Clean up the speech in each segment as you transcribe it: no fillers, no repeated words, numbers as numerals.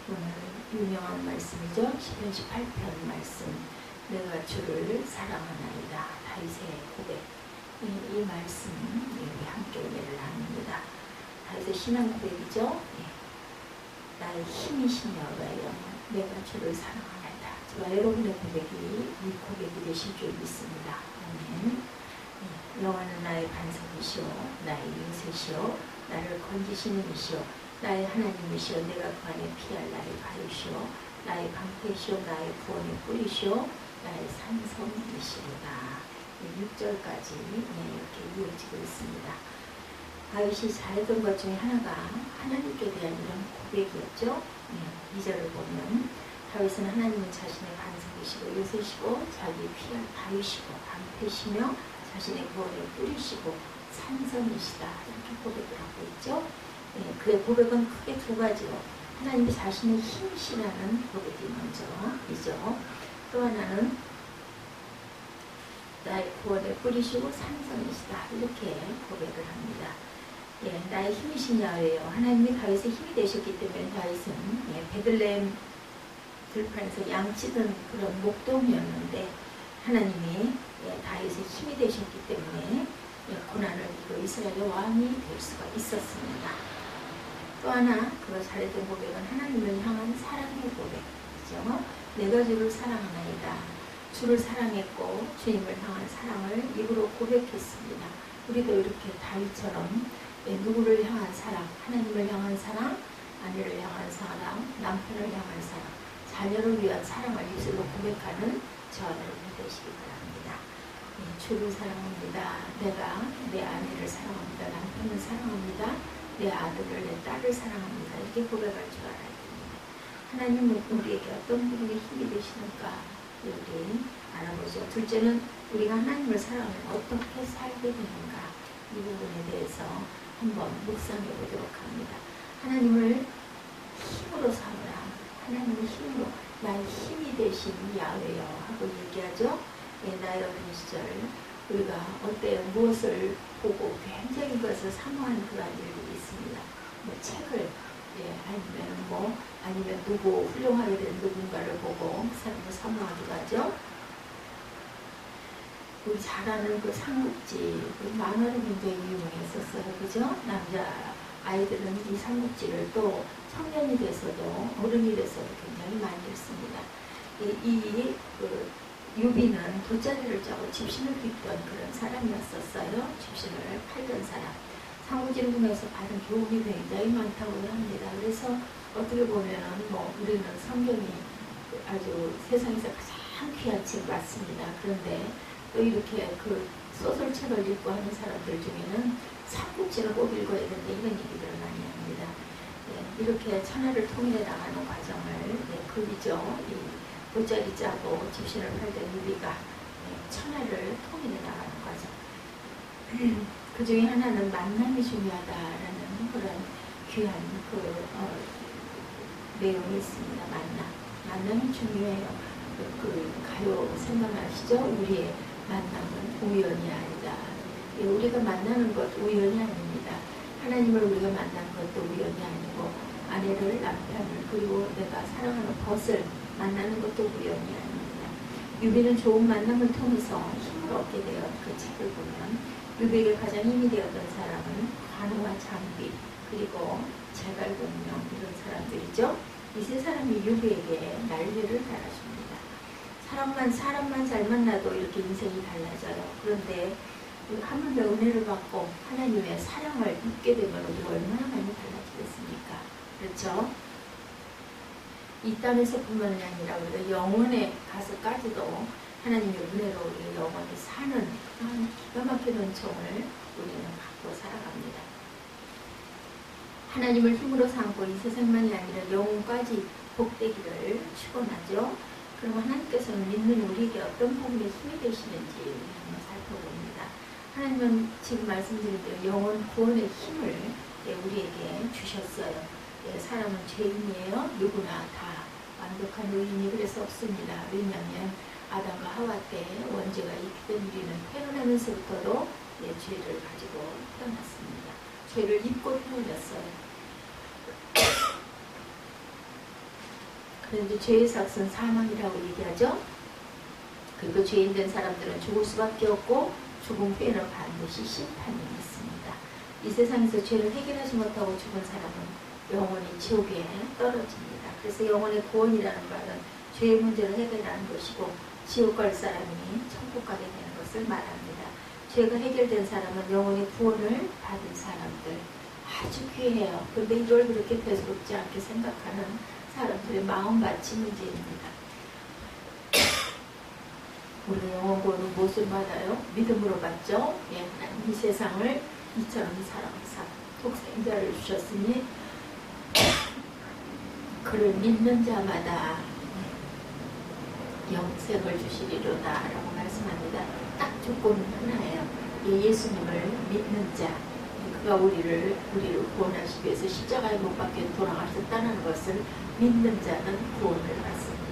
오늘 유명한 말씀이죠. 시편 18편 말씀. 내가 주를 사랑하나이다. 다윗의 고백. 이 말씀 우리 함께 은혜를 나눕니다. 다윗의 신앙 고백이죠. 나의 힘이시며 여호와여 내가 주를 사랑하나이다. 저와 여러분의 고백이 이 고백이 되실 줄 믿습니다. 아멘. 여호와는 나의 반석이시오 나의 요새시오 나를 건지시는 이시오 나의 하나님이시오 내가 그 안에 피할 나의 바위시오 나의 방패시오 나의 구원의 뿌리시오 나의 산성이시로다. 6절까지 이렇게 이어지고 있습니다. 다윗이 잘했던 것 중에 하나가 하나님께 대한 이런 고백이었죠. 2절을 보면 다윗은 하나님은 자신의 반석이시고 요새시고 자기 피할 바위시고 방패시며 자신의 구원을 뿌리시고 산성이시다 이렇게 고백을 하고 있죠. 그의 고백은 크게 두 가지로 하나님이 자신의 힘이시라는 고백이 먼저이죠. 또 하나는 나의 구원을 뿌리시고 산성이시다 이렇게 고백을 합니다. 나의 힘이신 야훼요 하나님이 다윗의 힘이 되셨기 때문에 다윗은 베들레헴 들판에서 양치던 그런 목동이었는데 하나님이 다윗의 힘이 되셨기 때문에 고난을 이기고 이스라엘의 왕이 될 수가 있었습니다. 또 하나 그 잘했던 고백은 하나님을 향한 사랑의 고백이죠. 내가 주를 사랑하나이다. 주를 사랑했고 주님을 향한 사랑을 입으로 고백했습니다. 우리도 이렇게 다윗처럼 누구를 향한 사랑, 하나님을 향한 사랑, 아내를 향한 사랑, 남편을 향한 사랑, 자녀를 위한 사랑을 입술로 고백하는 저와 여러분이 되시기 바랍니다. 주를 사랑합니다. 내가 내 아내를 사랑합니다. 남편을 사랑합니다. 내 아들을, 내 딸을 사랑합니다. 이렇게 고백할 줄 알아야 됩니다. 하나님은 우리에게 어떤 부분에 힘이 되시는가 여기 알아보죠. 둘째는 우리가 하나님을 사랑하면 어떻게 살게 되는가 이 부분에 대해서 한번 묵상해 보도록 합니다. 하나님을 힘으로 삼으라. 하나님의 힘으로 나의 힘이 되신 야훼여 하고 얘기하죠. 나의 어린 시절 우리가 어때 무엇을 보고 굉장히 그것을 사모하는 그런 일이 있습니다. 책을 아니면 누구 훌륭하게 된 누군가를 보고 그 사람을 사모하기도 하죠. 우리 잘 아는 그 삼국지 만화로 굉장히 유명했었어요. 그죠? 남자 아이들은 이 삼국지를 또 청년이 돼서도 어른이 돼서도 굉장히 많이 읽습니다. 유비는 돗자리를 짜고 집신을 빚던 그런 사람이었었어요. 집신을 팔던 사람. 삼국지를 통해서 받은 교훈이 굉장히 많다고 합니다. 그래서 어떻게 보면은 우리는 성경이 아주 세상에서 가장 귀한 책 맞습니다. 그런데 또 이렇게 그 소설책을 읽고 하는 사람들 중에는 삼국지를 꼭 읽어야 되는데 이런 얘기들을 많이 합니다. 이렇게 천하를 통일해 나가는 과정을 그리죠. 돗자리 짜고 집신을 팔던 유비가 천하를 통일해 나가는 과정. 그 중에 하나는 만남이 중요하다라는 그런 귀한 내용이 있습니다. 만남이 중요해요. 그 가요 생각나시죠? 우리의 만남은 우연이 아니다. 우리가 만나는 것 우연이 아닙니다. 하나님을 우리가 만나는 것도 우연이 아니고 아내를, 남편을, 그리고 내가 사랑하는 벗을 만나는 것도 우연이 아닙니다. 유비는 좋은 만남을 통해서 힘을 얻게 되어 그 책을 보면 유비에게 가장 힘이 되었던 사람은 관우와 장비 그리고 제갈공명 이런 사람들이죠. 이 세 사람이 유비에게 난리를 달아줍니다. 사람만 잘 만나도 이렇게 인생이 달라져요. 그런데 한 번 더 은혜를 받고 하나님의 사랑을 입게 되면 우리가 얼마나 많이 달라지겠습니까? 그렇죠? 이 땅에서뿐만 아니라 우리가 영원에 가서까지도 하나님의 은혜로 우리가 영원히 사는 그런 기가 막힌 은총을 우리는 갖고 살아갑니다. 하나님을 힘으로 삼고 이 세상만이 아니라 영혼까지 복되기를 축원하죠. 그럼 하나님께서는 믿는 우리에게 어떤 부분에 힘이 되시는지 우리 한번 살펴봅니다. 하나님은 지금 말씀드린 대로 영혼 구원의 힘을 우리에게 주셨어요. 사람은 죄인이에요. 누구나 다 완벽한 의인이 그래서 없습니다. 왜냐하면 아담과 하와 때 원죄가 있기 때문에 우리는 태어나면서부터도 죄를 가지고 태어났습니다. 죄를 입고 태어났어요. 그런데 죄의 삭은 사망이라고 얘기하죠. 그리고 죄인 된 사람들은 죽을 수밖에 없고 죽음 후에는 반드시 심판이 있습니다. 이 세상에서 죄를 해결하지 못하고 죽은 사람은 영원히 지옥에 떨어집니다. 그래서 영원의 구원이라는 말은 죄의 문제를 해결하는 것이고 지옥 갈 사람이 천국 가게 되는 것을 말합니다. 죄가 해결된 사람은 영원의 구원을 받은 사람들, 아주 귀해요. 그런데 이걸 그렇게 대수롭지 않게 생각하는 사람들의 마음밭이 문제입니다. 우리 영원 구원은 무엇을 받아요? 믿음으로 받죠. 예, 하나님 이 세상을 이처럼 사랑하사 독생자를 주셨으니 그를 믿는 자마다 영생을 주시리로다 라고 말씀합니다. 딱 조건은 하나예요. 예수님을 믿는 자, 그가 우리를 구원하시기 위해서 십자가에 못 박혀 돌아가셨다는 것을 믿는 자는 구원을 받습니다.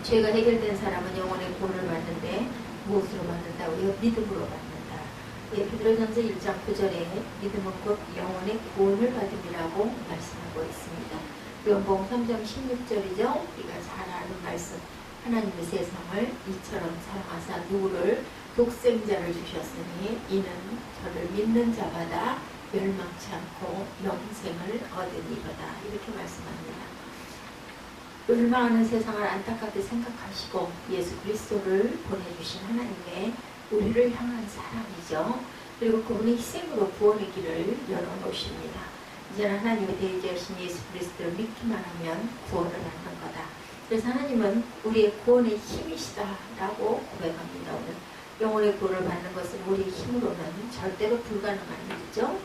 죄가 해결된 사람은 영원의 구원을 받는데 무엇으로 받는다고요? 믿음으로 받는다. 예, 베드로전서 1장 9절에 믿음은 곧 영원의 구원을 받음이라고 말씀하고 있습니다. 요한복음 3장 16절이죠. 우리가 잘 아는 말씀. 하나님의 세상을 이처럼 사랑하사 누구를 독생자를 주셨으니 이는 저를 믿는 자마다 멸망치 않고 영생을 얻으리로다. 이렇게 말씀합니다. 멸망하는 세상을 안타깝게 생각하시고 예수 그리스도를 보내주신 하나님의 우리를 향한 사랑이죠. 그리고 그분의 희생으로 구원의 길을 열어놓으십니다. 이제는 하나님의 대리자신 예수 그리스도를 믿기만 하면 구원을 받는 거다. 그래서 하나님은 우리의 구원의 힘이시다라고 고백합니다. 오늘 영혼의 구원을 받는 것은 우리의 힘으로는 절대로 불가능한 일이죠.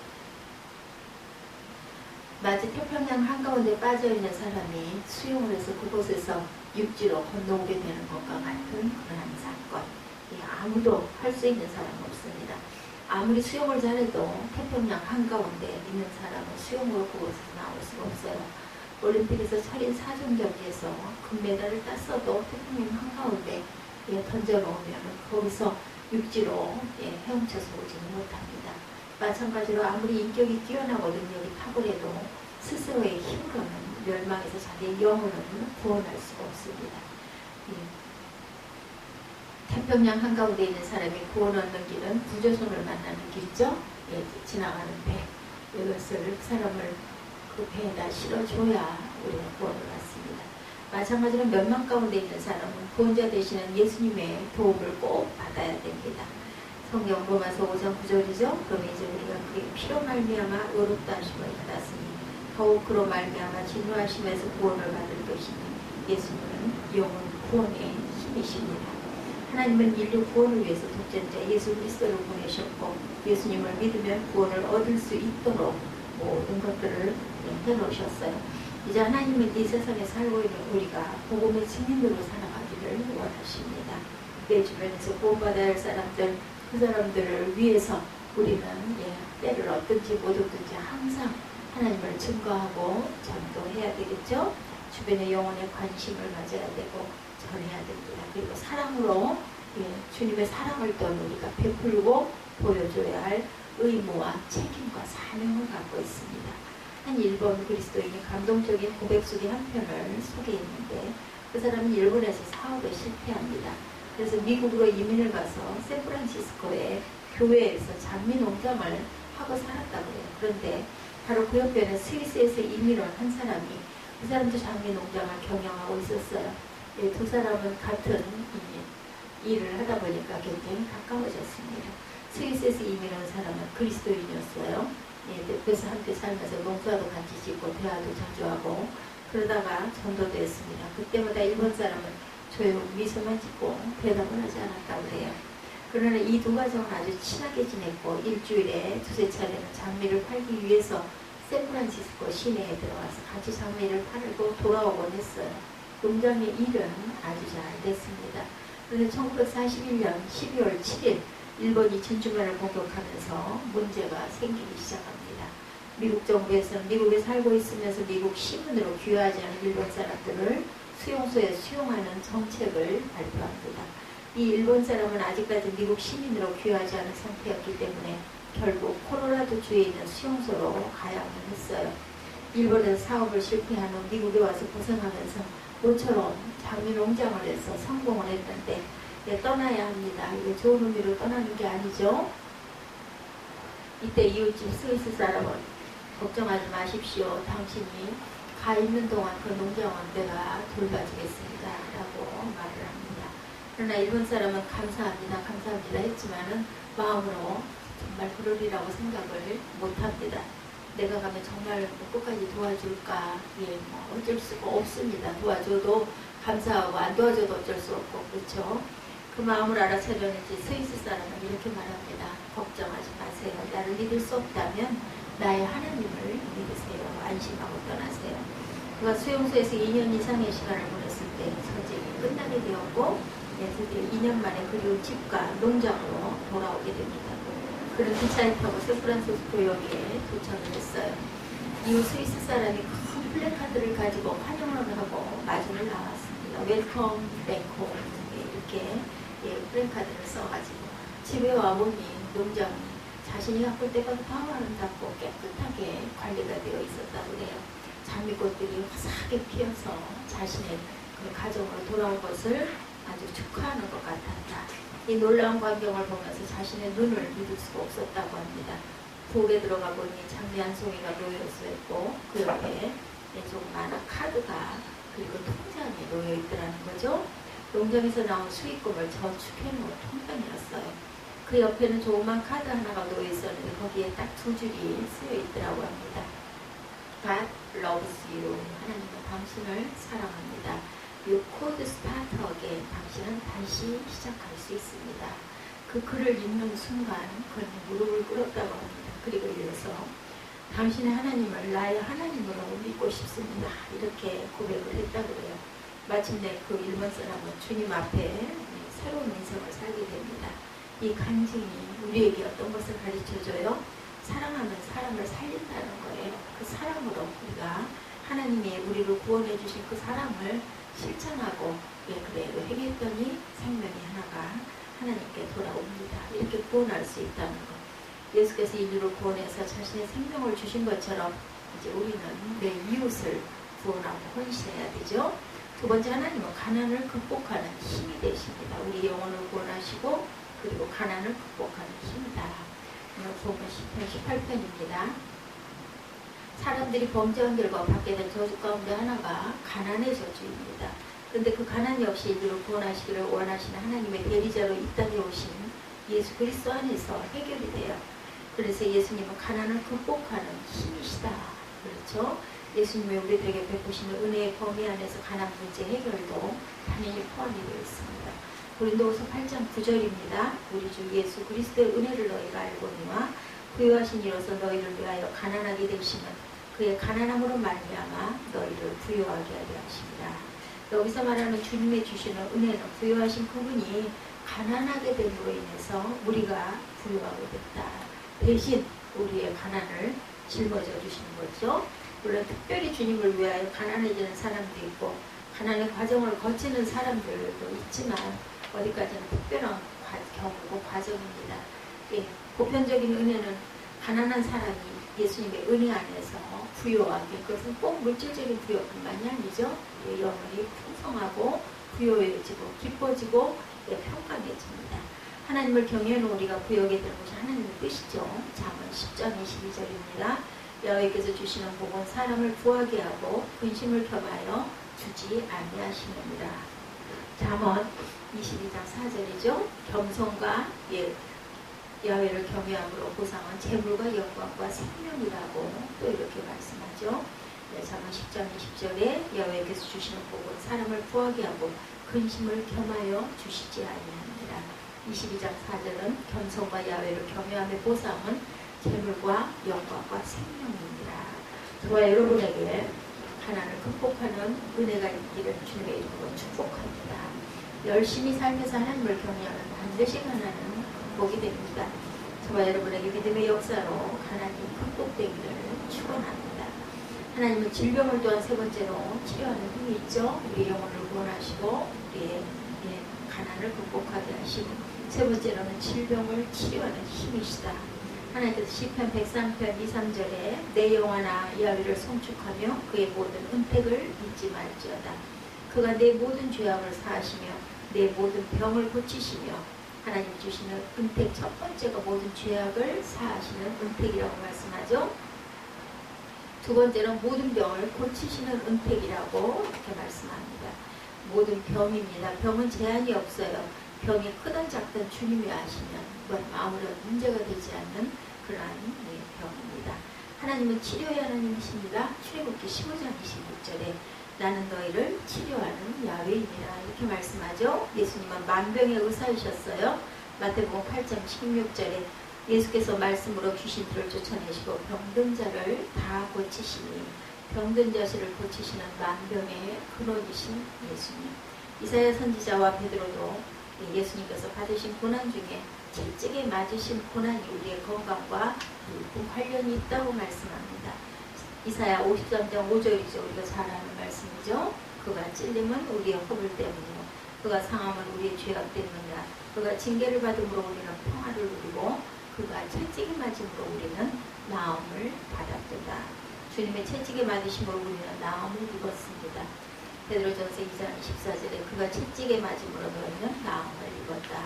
마치 태평양 한가운데 빠져있는 사람이 수영을 해서 그곳에서 육지로 건너오게 되는 것과 같은 그러한 사건. 아무도 할 수 있는 사람은 없습니다. 아무리 수영을 잘해도 태평양 한가운데 있는 사람은 수영으로 그곳에서 나올 수가 없어요. 올림픽에서 철인 4종 경기에서 금메달을 땄어도 태평양 한가운데 던져놓으면 거기서 육지로 헤엄쳐서 오지는 못합니다. 마찬가지로 아무리 인격이 뛰어나고 능력이 탁월해도 스스로의 힘으로는 멸망에서 자기의 영혼은 구원할 수가 없습니다. 태평양 한가운데 있는 사람이 구원 얻는 길은 구조선을 만나는 길이죠. 지나가는 배. 이것을 그 사람을 그 배에다 실어줘야 우리는 구원을 받습니다. 마찬가지로 멸망 가운데 있는 사람은 구원자 되시는 예수님의 도움을 꼭 받아야 됩니다. 성경 로마서 5장 9절이죠. 그럼 이제 우리가 그의 피로 말미암아 의롭다 하심을 받았으니 더욱 그로 말미암아 진노하심에서 구원을 받을 것이니 예수님은 영원 구원의 힘이십니다. 하나님은 인류 구원을 위해서 독전자 예수 그리스도를 보내셨고 예수님을 믿으면 구원을 얻을 수 있도록 모든 것들을 해놓으셨어요. 이제 하나님은 이 세상에 살고 있는 우리가 복음의 증인으로 살아가기를 원하십니다. 내 주변에서 구원받아야 할 사람들, 그 사람들을 위해서 우리는 때를 얻든지 못 얻든지 항상 하나님을 증거하고 전도해야 되겠죠. 주변의 영혼에 관심을 가져야 되고 전해야 됩니다. 그리고 사랑으로 주님의 사랑을 또 우리가 베풀고 보여줘야 할 의무와 책임과 사명을 갖고 있습니다. 한 일본 그리스도인이 감동적인 고백 속의 한 편을 소개했는데 그 사람은 일본에서 사업에 실패합니다. 그래서 미국으로 이민을 가서 샌프란시스코의 교회에서 장미 농장을 하고 살았다고 해요. 그런데 바로 그 옆에는 스위스에서 이민 온 한 사람이 그 사람도 장미 농장을 경영하고 있었어요. 두 사람은 같은 일을 하다 보니까 굉장히 가까워졌습니다. 스위스에서 이민 온 사람은 그리스도인이었어요. 그래서 함께 살면서 농사도 같이 짓고 대화도 자주 하고 그러다가 전도됐습니다. 그때마다 일본 사람은 조용 미소만 짓고 대답을 하지 않았다고 해요. 그러나 이 두 가정은 아주 친하게 지냈고 일주일에 두세 차례는 장미를 팔기 위해서 샌프란시스코 시내에 들어가서 같이 장미를 팔고 돌아오곤 했어요. 농장의 일은 아주 잘 됐습니다. 그런데 1941년 12월 7일 일본이 진주만을 공격하면서 문제가 생기기 시작합니다. 미국 정부에서는 미국에 살고 있으면서 미국 시민으로 귀화하지 않은 일본 사람들을 수용소에 수용하는 정책을 발표합니다. 이 일본 사람은 아직까지 미국 시민으로 귀화하지 않은 상태였기 때문에 결국 콜로라도 주에 있는 수용소로 가야만 했어요. 일본에서 사업을 실패한 후 미국에 와서 고생하면서 모처럼 장미 농장을 해서 성공을 했는데 떠나야 합니다. 이게 좋은 의미로 떠나는 게 아니죠. 이때 이웃집 스위스 사람은 걱정하지 마십시오. 당신이 가 있는 동안 그 농장은 내가 돌봐주겠습니다. 라고 말을 합니다. 그러나 일본 사람은 감사합니다. 감사합니다 했지만은 마음으로 정말 그러리라고 생각을 못합니다. 내가 가면 정말 끝까지 도와줄까? 예, 어쩔 수가 없습니다. 도와줘도 감사하고 안 도와줘도 어쩔 수 없고 그렇죠. 그 마음을 알아차렸는지 스위스 사람은 이렇게 말합니다. 걱정하지 마세요. 나를 믿을 수 없다면 나의 하나님을 믿으세요. 안심하고 떠나세요. 그가 수용소에서 2년 이상의 시간을 보냈을 때 전쟁이 끝나게 되었고 드디어 2년 만에 그리운 집과 농장으로 돌아오게 됩니다. 그는 기차에 타고 샌프란시스코역에 도착을 했어요. 이후 스위스 사람이 큰 플래카드를 가지고 환영을 하고 마중을 나왔습니다. 웰컴 뱅콕 이렇게 플래카드를 써가지고 집에 와보니 농장이 자신이 가꿀 때부터 아름답고 깨끗하게 관리가 되어 있었다고 해요. 장미꽃들이 화사하게 피어서 자신의 그 가정으로 돌아온 것을 아주 축하하는 것 같았다. 이 놀라운 광경을 보면서 자신의 눈을 믿을 수가 없었다고 합니다. 부엌에 들어가 보니 장미 한 송이가 놓여져 있고 그 옆에 조그마한 카드가 그리고 통장이 놓여 있더라는 거죠. 농장에서 나온 수익금을 저축해놓은 통장이었어요. 그 옆에는 조그만 카드 하나가 놓여 있었는데 거기에 딱 2줄이 쓰여 있더라고 합니다. God loves you. 하나님은 당신을 사랑합니다. You could start again. 당신은 다시 시작할 수 있습니다. 그 글을 읽는 순간 그는 무릎을 꿇었다고 합니다. 그리고 이어서 당신의 하나님을 나의 하나님으로 믿고 싶습니다. 이렇게 고백을 했다고 해요. 마침내 그 일본 사람은 주님 앞에 새로운 인생을 살게 됩니다. 이 간증이 우리에게 어떤 것을 가르쳐줘요? 사랑하면 사람을 살린다는 거예요. 그 사랑으로 우리가 하나님이 우리를 구원해 주신 그 사랑을 실천하고 그래 회개했더니 생명이 하나가 하나님께 돌아옵니다. 이렇게 구원할 수 있다는 것. 예수께서 인류를 구원해서 자신의 생명을 주신 것처럼 이제 우리는 내 이웃을 구원하고 헌신해야 되죠. 두 번째, 하나님은 가난을 극복하는 힘이 되십니다. 우리 영혼을 구원하시고 그리고 가난을 극복하는 힘이다. 오늘 보면 10편 18편입니다. 사람들이 범죄한 결과 받게 된 저주 가운데 하나가 가난의 저주입니다. 그런데 그 가난 역시 인류를 구원하시기를 원하시는 하나님의 대리자로 이 땅에 오신 예수 그리스도 안에서 해결이 돼요. 그래서 예수님은 가난을 극복하는 힘이시다. 그렇죠? 예수님이 우리들에게 베푸시는 은혜의 범위 안에서 가난 문제 해결도 당연히 포함이 되어 있습니다. 고린도후서 8장 9절입니다. 우리 주 예수 그리스도의 은혜를 너희가 알거니와 부유하신 이로서 너희를 위하여 가난하게 되시면 그의 가난함으로 말미암아 너희를 부유하게 하려 하십니다. 여기서 말하는 주님의 주시는 은혜는 부유하신 그분이 가난하게 됨으로 인해서 우리가 부유하게 됐다. 대신 우리의 가난을 짊어져 주시는 거죠. 물론 특별히 주님을 위하여 가난해지는 사람도 있고 가난의 과정을 거치는 사람들도 있지만 어디까지나 특별한 경우고 과정입니다. 보편적인 은혜는 가난한 사람이 예수님의 은혜 안에서 부유하게, 그것은 꼭 물질적인 부여뿐만이 아니죠. 영혼이 풍성하고 부유해지고 기뻐지고 평강해집니다. 하나님을 경외하는 우리가 부여하게 되는 것이 하나님의 뜻이죠. 잠언 10장 22절입니다. 여호와께서 주시는 복은 사람을 부하게 하고 근심을 겸하여 주지 아니하시느니라. 잠언 22장 4절이죠. 겸손과 야훼를 경외함으로 보상은 재물과 영광과 생명이라고 또 이렇게 말씀하죠. 잠언 10장 20절에 여호와께서 주시는 복은 사람을 부하게 하고 근심을 겸하여 주시지 아니하느니라. 22장 4절은 겸손과 야훼를 경외함의 보상은 재물과 영광과 생명입니다. 저와 여러분에게 가난을 극복하는 은혜가 있기를 주님의 이름으로 축복합니다. 열심히 살면서 하나님을 경외하면 반드시 가난은 복이 됩니다. 저와 여러분에게 믿음의 역사로 가난이 극복되기를 축원합니다. 하나님은 질병을 또한 세 번째로 치료하는 힘이 있죠. 우리 영혼을 구원하시고 우리의 가난을 극복하게 하시고 세 번째로는 질병을 치료하는 힘이시다. 하나님께서 시편 103편 2, 3절에 내 영혼아 여호와를 송축하며 그의 모든 은택을 잊지 말지어다. 그가 내 모든 죄악을 사하시며 내 모든 병을 고치시며, 하나님 주시는 은택 첫 번째가 모든 죄악을 사하시는 은택이라고 말씀하죠. 두 번째는 모든 병을 고치시는 은택이라고 이렇게 말씀합니다. 모든 병입니다. 병은 제한이 없어요. 병이 크든 작든 주님이 아시면 아무런 문제가 되지 않는 그러한 병입니다. 하나님은 치료의 하나님이십니다. 출애굽기 15장 26절에 나는 너희를 치료하는 야훼이니라 이렇게 말씀하죠. 예수님은 만병의 의사이셨어요. 마태복음 8장 16절에 예수께서 말씀으로 귀신들을 쫓아내시고 병든 자를 다 고치시니, 병든 자를 고치시는 만병의 근원이신 예수님. 이사야 선지자와 베드로도 예수님께서 받으신 고난 중에 채찍에 맞으신 고난이 우리의 건강과 깊은 관련이 있다고 말씀합니다. 이사야 53장 5절이죠. 우리가 잘 아는 말씀이죠. 그가 찔림은 우리의 허물 때문이요 그가 상함은 우리의 죄악 때문이라. 그가 징계를 받음으로 우리는 평화를 누리고 그가 채찍에 맞음으로 우리는 나음을 받았도다. 주님의 채찍에 맞으심으로 우리는 나음을 입었습니다. 베드로전서 2장 24절에 그가 채찍에 맞음으로 너희는 나음을 입었다.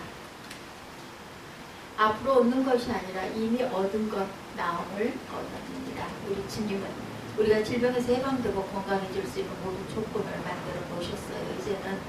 앞으로 얻는 것이 아니라 이미 얻은 것 나음을 얻었느니라. 우리 주님은 우리가 질병에서 해방되고 건강해질 수 있는 모든 조건을 만들어 놓으셨어요. 이제는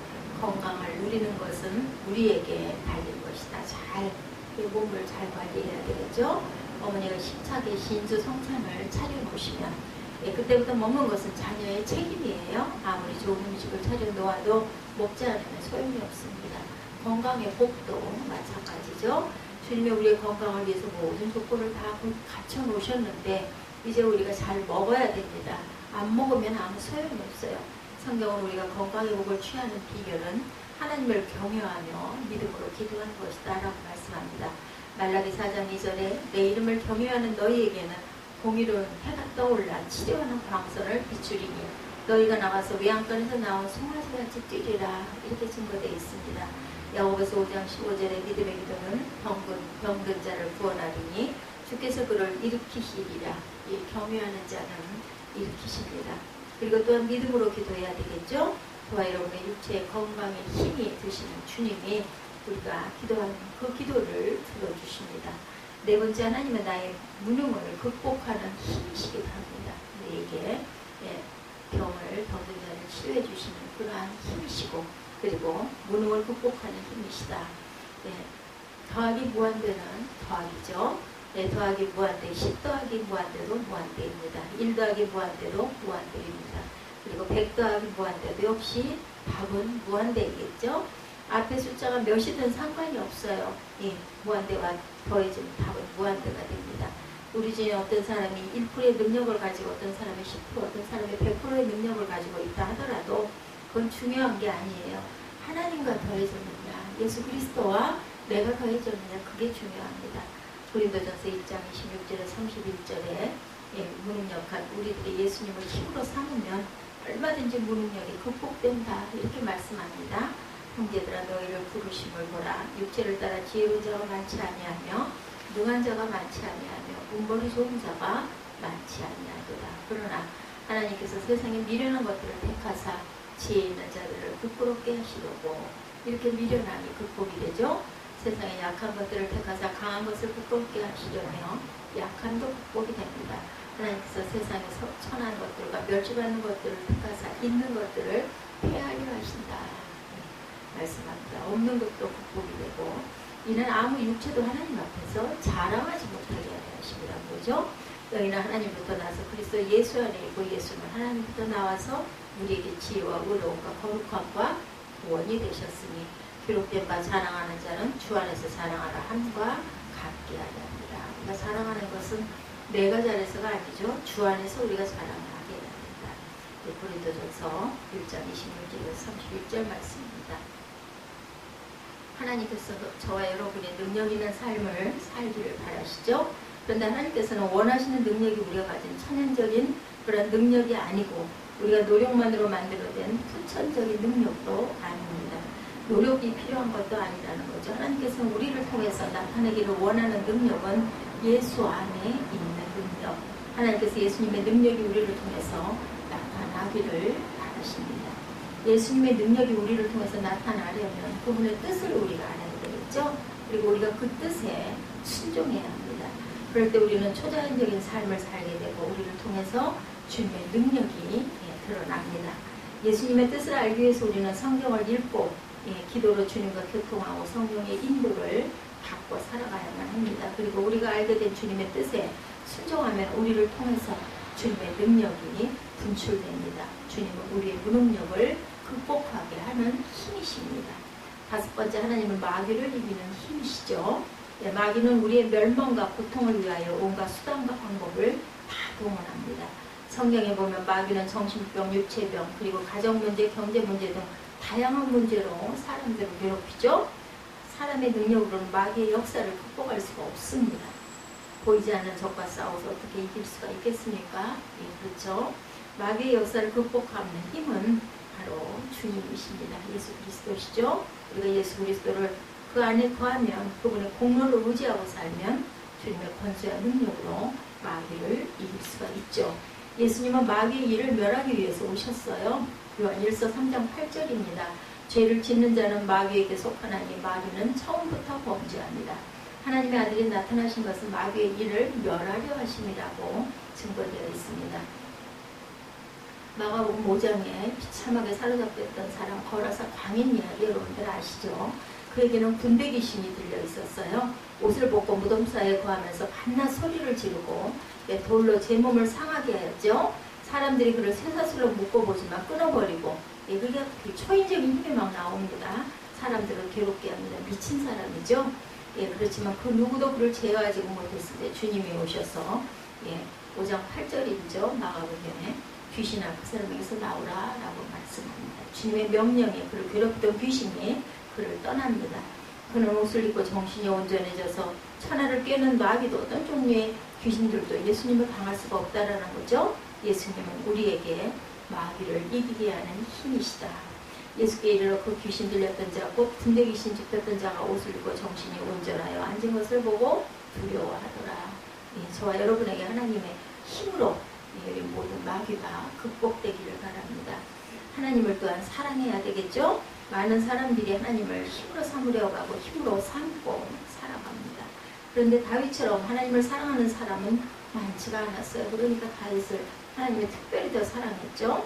건강을 누리는 것은 우리에게 달린 것이다. 잘 몸을 잘 관리해야 되겠죠. 어머니가 힘차게 신주 성찬을 차려놓으시면 그때부터 먹는 것은 자녀의 책임이에요. 아무리 좋은 음식을 차려놓아도 먹지 않으면 소용이 없습니다. 건강의 복도 마찬가지죠. 주님이 우리의 건강을 위해서 모든 조건을 다 갖춰 놓으셨는데 이제 우리가 잘 먹어야 됩니다. 안 먹으면 아무 소용이 없어요. 성경은 우리가 건강의 복을 취하는 비결은 하나님을 경외하며 믿음으로 기도하는 것이다 라고 말씀합니다. 말라기 4장 2절에 내 이름을 경외하는 너희에게는 공의로운 해가 떠올라 치료하는 광선을 비추리니 너희가 나가서 외양간에서 나온 송아지같이 뛰리라 이렇게 증거되어 있습니다. 야고보서 5장 15절에 믿음의 기도는 병든 자를 구원하리니 주께서 그를 일으키시리라. 이 경외하는 자는 일으키십니다. 그리고 또한 믿음으로 기도해야 되겠죠. 저와 여러분의 육체의 건강에 힘이 되시는 주님이 우리가 기도하는 그 기도를 들어주십니다. 네 번째, 하나님은 나의 무능을 극복하는 힘이시기도 합니다. 우리에게 병을 병든 자를 치료해 주시는 그러한 힘이시고 그리고 무능을 극복하는 힘이시다. 더하기 무한대는 더하기죠. 더하기 무한대, 10 더하기 무한대도 무한대입니다. 1 더하기 무한대도 무한대입니다. 그리고 100 더하기 무한대도 역시 답은 무한대이겠죠. 앞에 숫자가 몇이든 상관이 없어요. 무한대와 더해지면 답은 무한대가 됩니다. 우리 중에 어떤 사람이 1%의 능력을 가지고 어떤 사람이 10%, 어떤 사람이 100%의 능력을 가지고 있다 하더라도 그건 중요한 게 아니에요. 하나님과 더해졌느냐, 예수 그리스도와 내가 더해졌느냐, 그게 중요합니다. 고린도전서 1장 26절에 31절에 무능력한 우리들이 예수님을 힘으로 삼으면 얼마든지 무능력이 극복된다 이렇게 말씀합니다. 형제들아 너희를 부르심을 보라. 육체를 따라 지혜로운 자가 많지 아니하며 능한 자가 많지 아니하며 운벌이 좋은 자가 많지 아니하도다. 그러나 하나님께서 세상에 미련한 것들을 택하사 지혜 있는 자들을 부끄럽게 하시려고 이렇게 미련함이 극복이 되죠. 세상에 약한 것들을 택하사 강한 것을 부끄럽게 하시려며 약함도 극복이 됩니다. 하나님께서 세상에 천한 것들과 멸시받는 것들을 택하사 있는 것들을 폐하려 하신다 말씀합니다. 없는 것도 극복이 되고 이는 아무 육체도 하나님 앞에서 자랑하지 못하게 하려 하십니다. 뭐죠? 너희는 하나님부터 나서 그리스도 예수 안에 있고 예수는 하나님부터 나와서 우리에게 지혜와 의로움과 거룩함과 구원이 되셨으니 기록된 바 자랑하는 자는 주 안에서 자랑하라 함과 같게 하려 합니다. 우리가 자랑하는 것은 내가 잘해서가 아니죠. 주 안에서 우리가 자랑을 하게 해야 됩니다. 고린도전서 1장 26절에서 31절 말씀입니다. 하나님께서 저와 여러분의 능력 있는 삶을 살기를 바라시죠. 그런데 하나님께서는 원하시는 능력이 우리가 가진 천연적인 그런 능력이 아니고 우리가 노력만으로 만들어낸 후천적인 능력도 아닙니다. 노력이 필요한 것도 아니라는 거죠. 하나님께서는 우리를 통해서 나타내기를 원하는 능력은 예수 안에 있는 능력. 하나님께서 예수님의 능력이 우리를 통해서 나타나기를 바라십니다. 예수님의 능력이 우리를 통해서 나타나려면 그분의 뜻을 우리가 알아야 되겠죠. 그리고 우리가 그 뜻에 순종해야 합니다. 그럴 때 우리는 초자연적인 삶을 살게 되고 우리를 통해서 주님의 능력이 드러납니다. 예수님의 뜻을 알기 위해서 우리는 성경을 읽고 기도로 주님과 교통하고 성령의 인도를 받고 살아가야만 합니다. 그리고 우리가 알게 된 주님의 뜻에 순종하면 우리를 통해서 주님의 능력이 분출됩니다. 주님은 우리의 무능력을 극복하게 하는 힘이십니다. 다섯 번째, 하나님은 마귀를 이기는 힘이시죠. 마귀는 우리의 멸망과 고통을 위하여 온갖 수단과 방법을 다 동원합니다. 성경에 보면 마귀는 정신병, 육체병, 그리고 가정문제, 경제문제 등 다양한 문제로 사람들을 괴롭히죠. 사람의 능력으로는 마귀의 역사를 극복할 수가 없습니다. 보이지 않는 적과 싸워서 어떻게 이길 수가 있겠습니까? 그렇죠. 마귀의 역사를 극복하는 힘은 바로 주님이십니다. 예수 그리스도시죠. 우리가 예수 그리스도를 그 안에 거하면 그분의 공로를 의지하고 살면 주님의 권세와 능력으로 마귀를 이길 수가 있죠. 예수님은 마귀의 일을 멸하기 위해서 오셨어요. 요한 1서 3장 8절입니다. 죄를 짓는 자는 마귀에게 속하나니 마귀는 처음부터 범죄합니다. 하나님의 아들이 나타나신 것은 마귀의 일을 멸하려 하심이라고 증거되어 있습니다. 마가복음 5장에 비참하게 사로잡혔던 사람 거라사 광인 이야기 여러분들 아시죠? 그에게는 군대 귀신이 들려 있었어요. 옷을 벗고 무덤 사이에 거하면서 밤낮 소리를 지르고 돌로 제 몸을 상하게 하였죠. 사람들이 그를 쇠사슬로 묶어보지만 끊어버리고 그게 초인적인 힘이 막 나옵니다. 사람들을 괴롭게 합니다. 미친 사람이죠. 그렇지만 그 누구도 그를 제어하지 못했을 때 주님이 오셔서 5장 8절이죠. 마가복음에 귀신아 그 사람에게서 나오라 라고 말씀합니다. 주님의 명령에 그를 괴롭히던 귀신이 그를 떠납니다. 그는 옷을 입고 정신이 온전해져서 천하를 깨는 마귀도 어떤 종류의 귀신들도 예수님을 당할 수가 없다라는 거죠. 예수님은 우리에게 마귀를 이기게 하는 힘이시다. 예수께 이르러 그 귀신 들렸던 자, 곧 군대 귀신 잡혔던 자가 옷을 입고 정신이 온전하여 앉은 것을 보고 두려워하더라. 저와 여러분에게 하나님의 힘으로 우리 모든 마귀가 극복되기를 바랍니다. 하나님을 또한 사랑해야 되겠죠? 많은 사람들이 하나님을 힘으로 삼으려고 하고 힘으로 삼고 살아갑니다. 그런데 다윗처럼 하나님을 사랑하는 사람은 많지가 않았어요. 그러니까 다윗을 하나님이 특별히 더 사랑했죠.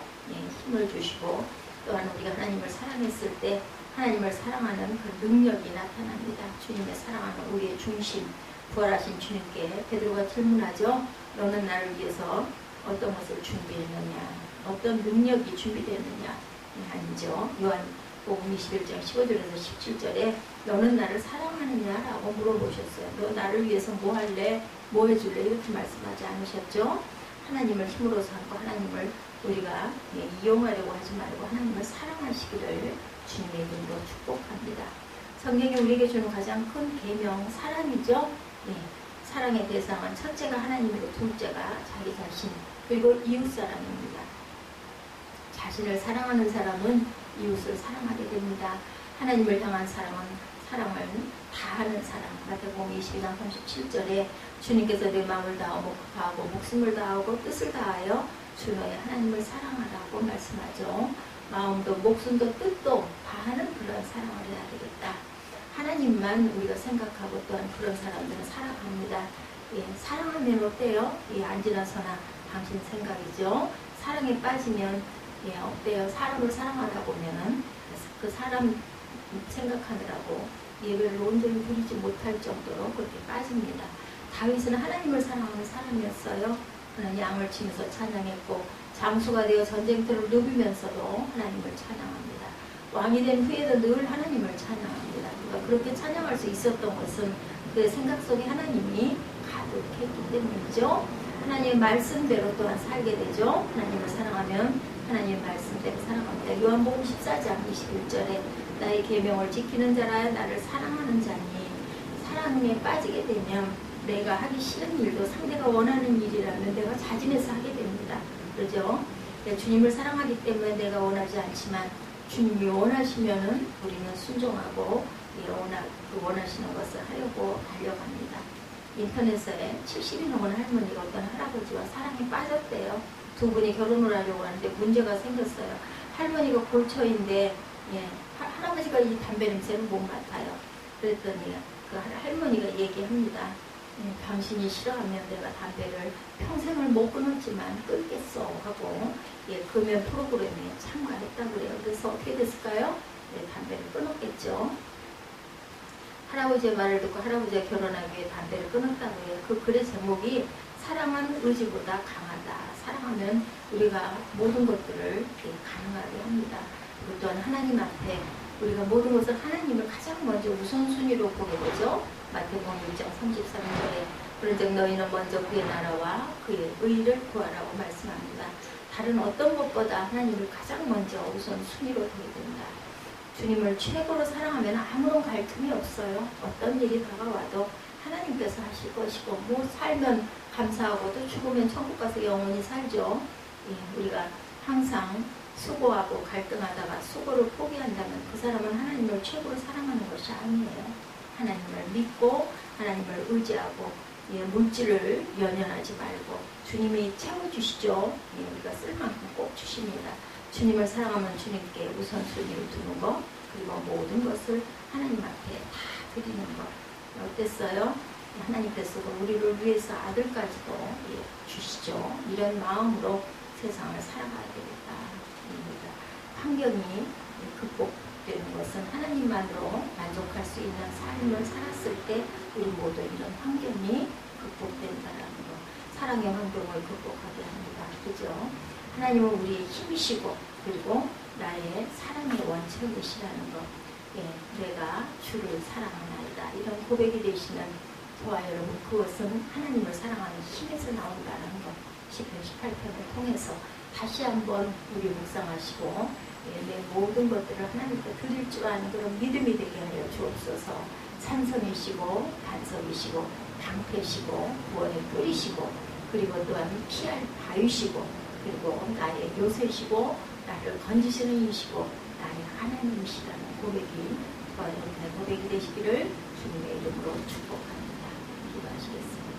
힘을 주시고 또한 우리가 하나님을 사랑했을 때 하나님을 사랑하는 그 능력이 나타납니다. 주님의 사랑하는 우리의 중심, 부활하신 주님께 베드로가 질문하죠. 너는 나를 위해서 어떤 것을 준비했느냐, 어떤 능력이 준비되느냐. 아니죠. 요한복음 21장 15절에서 17절에 너는 나를 사랑하느냐라고 물어보셨어요. 너 나를 위해서 뭐 할래? 뭐 해줄래? 이렇게 말씀하지 않으셨죠. 하나님을 힘으로 삼고 하나님을 우리가 이용하려고 하지 말고 하나님을 사랑하시기를 주님의 이름으로 축복합니다. 성경이 우리에게 주는 가장 큰 계명 사랑이죠. 사랑의 대상은 첫째가 하나님이고 둘째가 자기 자신 그리고 이웃 사랑입니다. 자신을 사랑하는 사람은 이웃을 사랑하게 됩니다. 하나님을 향한 사랑은 사랑을 다하는 사랑. 마태복음 22장 37절에 주님께서 내 마음을 다하고 목숨을 다하고 뜻을 다하여 주 너의 하나님을 사랑하라고 말씀하죠. 마음도 목숨도 뜻도 다하는 그런 사랑을 해야 되겠다. 하나님만 우리가 생각하고 또한 그런 사람들은 살아갑니다. 사랑하면 어때요? 안지나서나 당신 생각이죠. 사랑에 빠지면 어때요? 사람을 사랑하다 보면은 그 사람 생각하느라고 예배를 온전히 드리지 못할 정도로 그렇게 빠집니다. 다윗은 하나님을 사랑하는 사람이었어요. 그는 양을 치면서 찬양했고 장수가 되어 전쟁터를 누비면서도 하나님을 찬양합니다. 왕이 된 후에도 늘 하나님을 찬양합니다. 그러니까 그렇게 찬양할 수 있었던 것은 그의 생각 속에 하나님이 가득했기 때문이죠. 하나님의 말씀대로 또한 살게 되죠. 하나님을 사랑하면 하나님의 말씀대로 살아갑니다. 요한복음 14장 21절에 나의 계명을 지키는 자라야 나를 사랑하는 자니 사랑에 빠지게 되면 내가 하기 싫은 일도 상대가 원하는 일이라면 내가 자진해서 하게 됩니다. 그렇죠? 주님을 사랑하기 때문에 내가 원하지 않지만 주님이 원하시면은 우리는 순종하고 원하시는 것을 하려고 달려갑니다. 인터넷에 70이 넘은 할머니가 어떤 할아버지와 사랑에 빠졌대요. 두 분이 결혼을 하려고 하는데 문제가 생겼어요. 할머니가 골처인데 할아버지가 이 담배 냄새를 못 맡아요. 그랬더니 그 할머니가 얘기합니다. 당신이 싫어하면 내가 담배를 평생을 못 끊었지만 끊겠어 하고 금연 프로그램에 참가했다고 그래요. 그래서 어떻게 됐을까요? 담배를 끊었겠죠. 할아버지의 말을 듣고 할아버지가 결혼하기 위해 담배를 끊었다고 해요. 그 글의 제목이 사랑은 의지보다 강하다. 사랑하면 우리가 모든 것들을 가능하게 합니다. 그리고 또한 하나님 앞에 우리가 모든 것을 하나님을 가장 먼저 우선순위로 보게 되죠. 마태복음 1장 33절에 그런즉 너희는 먼저 그의 나라와 그의 의를 구하라고 말씀합니다. 다른 어떤 것보다 하나님을 가장 먼저 우선순위로 두게 된다. 주님을 최고로 사랑하면 아무런 갈등이 없어요. 어떤 일이 다가와도 하나님께서 하실 것이고 살면 감사하고 또 죽으면 천국 가서 영원히 살죠. 우리가 항상 수고하고 갈등하다가 수고를 포기한다면 그 사람은 하나님을 최고로 사랑하는 것이 아니에요. 하나님을 믿고 하나님을 의지하고 물질을 연연하지 말고 주님이 채워주시죠. 우리가 쓸 만큼 꼭 주십니다. 주님을 사랑하면 주님께 우선순위를 두는 것, 그리고 모든 것을 하나님 앞에 다 드리는 것. 어땠어요? 하나님께서 우리를 위해서 아들까지도 주시죠. 이런 마음으로 세상을 살아가야 되겠다. 환경이 극복되는 것은 하나님만으로 만족할 수 있는 삶을 살았을 때 우리 모두 이런 환경이 극복된다는 것. 사랑의 환경을 극복하게 합니다. 그죠? 하나님은 우리의 힘이시고 그리고 나의 사랑의 원천이시라는 것. 내가 주를 사랑하나이다. 이런 고백이 되시는 저와 여러분, 그것은 하나님을 사랑하는 힘에서 나온다는 것. 시편 18편을 통해서 다시 한번 우리 묵상하시고 내 모든 것들을 하나님께 드릴 줄 아는 그런 믿음이 되게 하여 주옵소서. 산성이시고 반석이시고 방패시고 구원의 뿔이시고 그리고 또한 피할 바위시고 그리고 나의 요새시고 나를 건지시는 이시고 나의 하나님이시라는 고백이 저와 여러분의 고백이 되시기를 주님의 이름으로 축복합니다. 기도하시겠습니다.